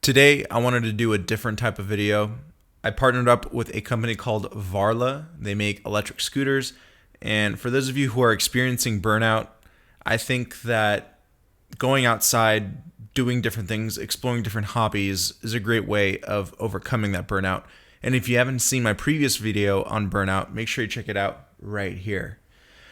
Today, I wanted to do a different type of video. I partnered up with a company called Varla. They make electric scooters. And for those of you who are experiencing burnout, I think that going outside, doing different things, exploring different hobbies is a great way of overcoming that burnout. And if you haven't seen my previous video on burnout, make sure you check it out right here.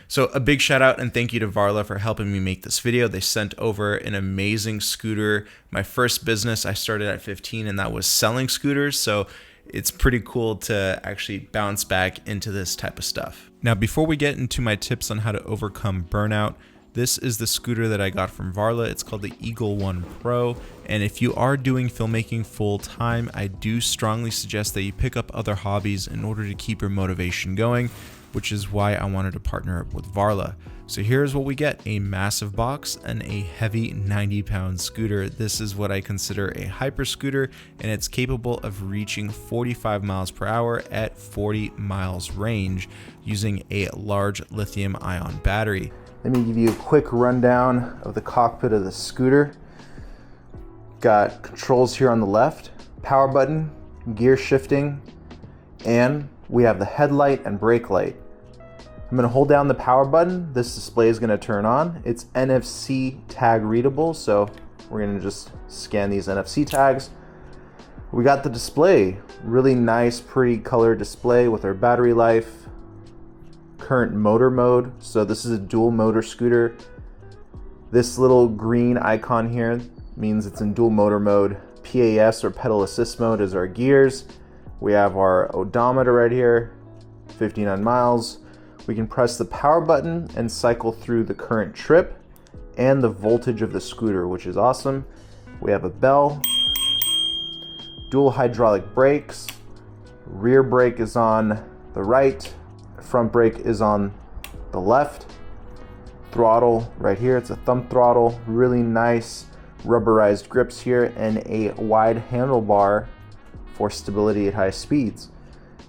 So a big shout out and thank you to Varla for helping me make this video. They sent over an amazing scooter. My first business I started at 15 and that was selling scooters. So it's pretty cool to actually bounce back into this type of stuff. Now, before we get into my tips on how to overcome burnout, this is the scooter that I got from Varla. It's called the Eagle One Pro. And if you are doing filmmaking full time, I do strongly suggest that you pick up other hobbies in order to keep your motivation going, which is why I wanted to partner up with Varla. So here's what we get: a massive box and a heavy 90-pound scooter. This is what I consider a hyper scooter, and it's capable of reaching 45 miles per hour at 40 miles range using a large lithium-ion battery. Let me give you a quick rundown of the cockpit of the scooter. Got controls here on the left, power button, gear shifting, and we have the headlight and brake light. I'm going to hold down the power button. This display is going to turn on. It's NFC tag readable, so we're going to just scan these NFC tags. We got the display, really nice, pretty color display with our battery life, current motor mode. So this is a dual motor scooter. This little green icon here means it's in dual motor mode. PAS or pedal assist mode is our gears. We have our odometer right here, 59 miles. We can press the power button and cycle through the current trip and the voltage of the scooter, which is awesome. We have a bell, dual hydraulic brakes, rear brake is on the right, front brake is on the left, throttle right here, it's a thumb throttle, really nice rubberized grips here, and a wide handlebar for stability at high speeds.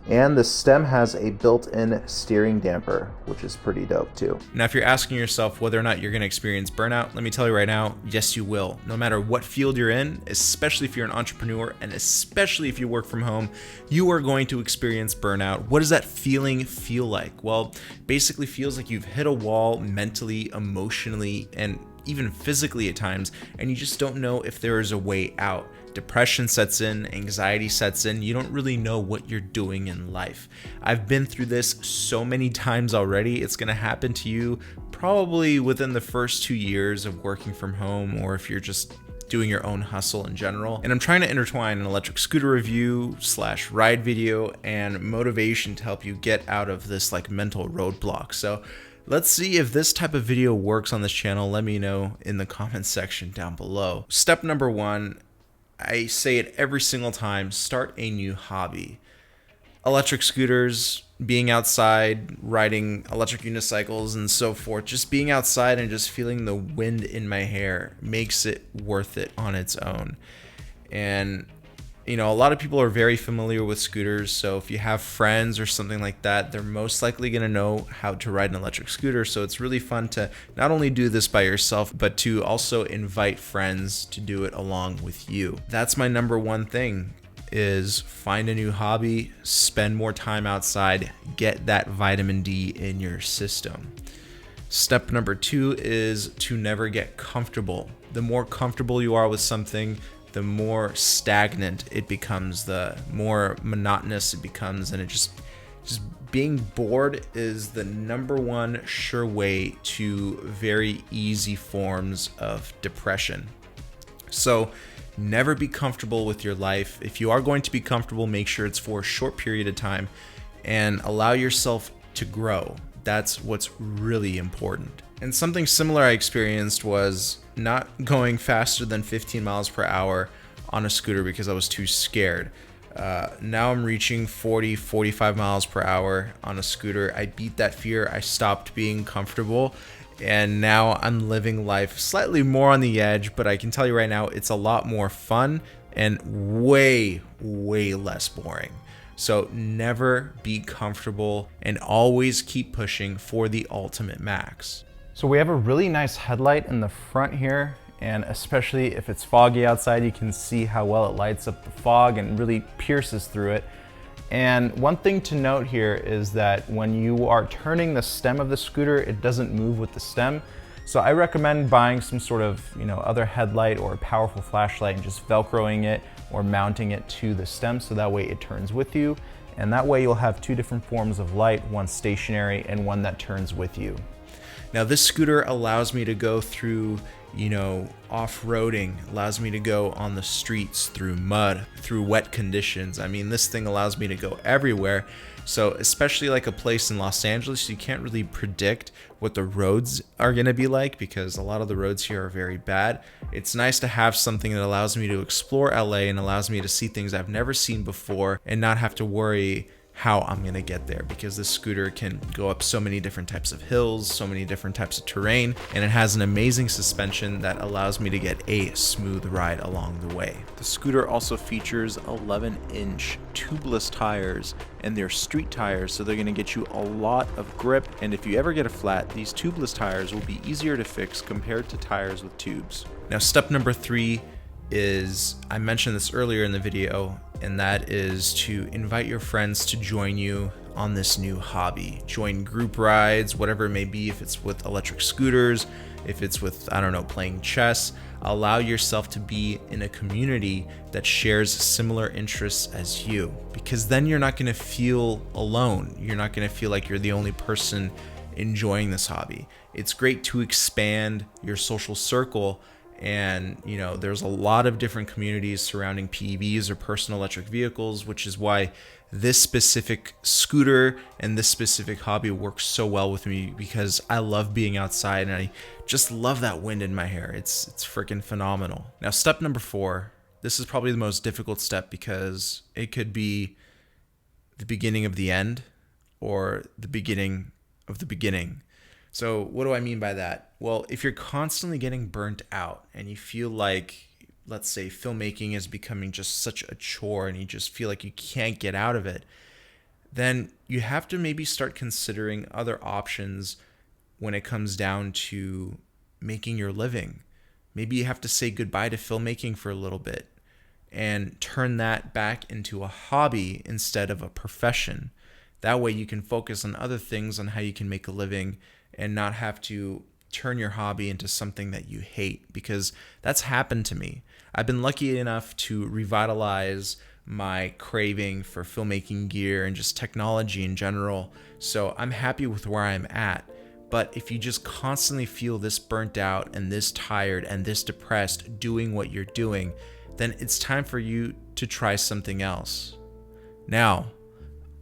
And the stem has a built-in steering damper, which is pretty dope too. Now, if you're asking yourself whether or not you're going to experience burnout, let me tell you right now, yes, you will. No matter what field you're in, especially if you're an entrepreneur and especially if you work from home, you are going to experience burnout. What does that feeling feel like? Well, basically feels like you've hit a wall mentally, emotionally, and even physically at times, and you just don't know if there is a way out. Depression sets in, anxiety sets in, you don't really know what you're doing in life. I've been through this so many times already. It's gonna happen to you probably within the first 2 years of working from home, or if you're just doing your own hustle in general. And I'm trying to intertwine an electric scooter review / ride video and motivation to help you get out of this like mental roadblock. So let's see if this type of video works on this channel. Let me know in the comments section down below. Step number 1, I say it every single time: start a new hobby. Electric scooters, being outside, riding electric unicycles and so forth, just being outside and just feeling the wind in my hair makes it worth it on its own. And you know, a lot of people are very familiar with scooters, so if you have friends or something like that, they're most likely going to know how to ride an electric scooter. So it's really fun to not only do this by yourself, but to also invite friends to do it along with you. That's my number 1 thing, is find a new hobby, spend more time outside, get that vitamin D in your system. Step number 2 is to never get comfortable. The more comfortable you are with something, the more stagnant it becomes, the more monotonous it becomes, and it just being bored is the number 1 sure way to very easy forms of depression. So never be comfortable with your life. If you are going to be comfortable, make sure it's for a short period of time and allow yourself to grow. That's what's really important. And something similar I experienced was not going faster than 15 miles per hour on a scooter because I was too scared. Now I'm reaching 40-45 miles per hour on a scooter. I beat that fear. I stopped being comfortable, and now I'm living life slightly more on the edge, but I can tell you right now, it's a lot more fun and way less boring. So never be comfortable and always keep pushing for the ultimate max. So we have a really nice headlight in the front here, and especially if it's foggy outside, you can see how well it lights up the fog and really pierces through it. And one thing to note here is that when you are turning the stem of the scooter, it doesn't move with the stem. So I recommend buying some sort of, other headlight or a powerful flashlight and just Velcroing it or mounting it to the stem so that way it turns with you. And that way you'll have two different forms of light, one stationary and one that turns with you. Now this scooter allows me to go through, off-roading, allows me to go on the streets through mud, through wet conditions. I mean, this thing allows me to go everywhere. So especially like a place in Los Angeles, you can't really predict what the roads are going to be like because a lot of the roads here are very bad. It's nice to have something that allows me to explore LA and allows me to see things I've never seen before and not have to worry how I'm going to get there, because this scooter can go up so many different types of hills, so many different types of terrain, and it has an amazing suspension that allows me to get a smooth ride along the way. The scooter also features 11-inch tubeless tires, and they're street tires, so they're going to get you a lot of grip, and if you ever get a flat, these tubeless tires will be easier to fix compared to tires with tubes. Now step number 3 is, I mentioned this earlier in the video, and that is to invite your friends to join you on this new hobby. Join group rides, whatever it may be, if it's with electric scooters, if it's with, I don't know, playing chess. Allow yourself to be in a community that shares similar interests as you, because then you're not gonna feel alone. You're not gonna feel like you're the only person enjoying this hobby. It's great to expand your social circle. And there's a lot of different communities surrounding PEVs or personal electric vehicles, which is why this specific scooter and this specific hobby works so well with me, because I love being outside and I just love that wind in my hair. It's freaking phenomenal. Now, step number 4, this is probably the most difficult step because it could be the beginning of the end or the beginning of the beginning. So what do I mean by that? Well, if you're constantly getting burnt out and you feel like, let's say, filmmaking is becoming just such a chore and you just feel like you can't get out of it, then you have to maybe start considering other options when it comes down to making your living. Maybe you have to say goodbye to filmmaking for a little bit and turn that back into a hobby instead of a profession. That way you can focus on other things, on how you can make a living and not have to turn your hobby into something that you hate, because that's happened to me. I've been lucky enough to revitalize my craving for filmmaking gear and just technology in general. So I'm happy with where I'm at. But if you just constantly feel this burnt out and this tired and this depressed doing what you're doing, then it's time for you to try something else. Now,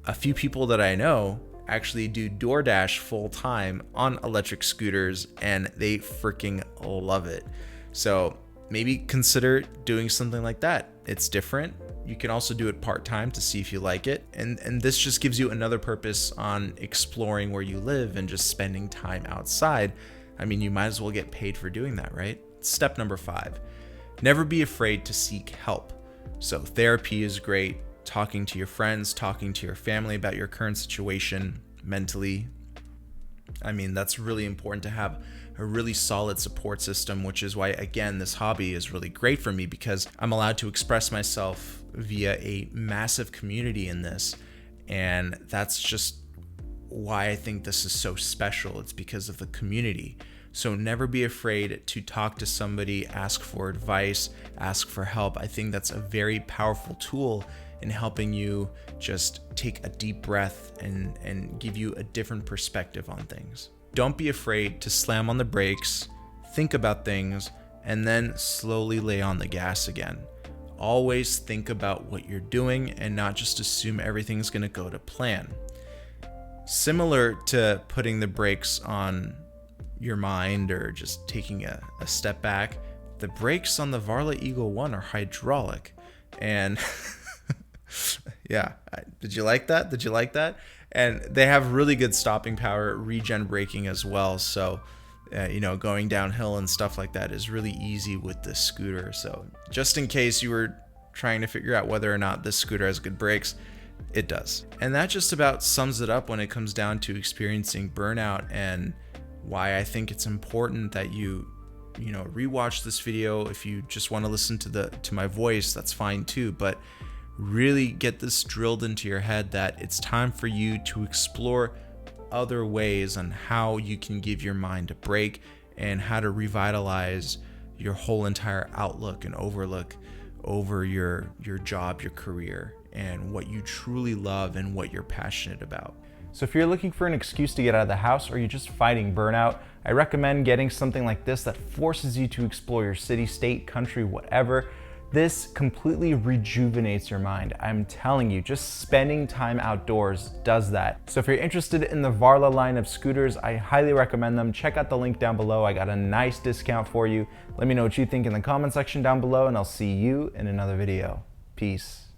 a few people that I know actually do DoorDash full time on electric scooters and they freaking love it. So maybe consider doing something like that. It's different. You can also do it part-time to see if you like it. And this just gives you another purpose on exploring where you live and just spending time outside. I mean, you might as well get paid for doing that, right? Step number 5, never be afraid to seek help. So therapy is great. Talking to your friends, talking to your family about your current situation mentally. I mean, that's really important to have a really solid support system, which is why, again, this hobby is really great for me, because I'm allowed to express myself via a massive community in this. And that's just why I think this is so special. It's because of the community. So never be afraid to talk to somebody, ask for advice, ask for help. I think that's a very powerful tool in helping you just take a deep breath and give you a different perspective on things. Don't be afraid to slam on the brakes, think about things, and then slowly lay on the gas again. Always think about what you're doing and not just assume everything's gonna go to plan. Similar to putting the brakes on your mind or just taking a step back, the brakes on the Varla Eagle 1 are hydraulic. And yeah, did you like that? Did you like that? And they have really good stopping power, regen braking as well. So, going downhill and stuff like that is really easy with this scooter. So just in case you were trying to figure out whether or not this scooter has good brakes, it does. And that just about sums it up when it comes down to experiencing burnout and why I think it's important that you rewatch this video. If you just want to listen to my voice, that's fine too. But really get this drilled into your head that it's time for you to explore other ways on how you can give your mind a break and how to revitalize your whole entire outlook and overlook over your job, your career, and what you truly love and what you're passionate about. So if you're looking for an excuse to get out of the house, or you're just fighting burnout, I recommend getting something like this that forces you to explore your city, state, country, whatever. This completely rejuvenates your mind. I'm telling you, just spending time outdoors does that. So if you're interested in the Varla line of scooters, I highly recommend them. Check out the link down below. I got a nice discount for you. Let me know what you think in the comment section down below, and I'll see you in another video. Peace.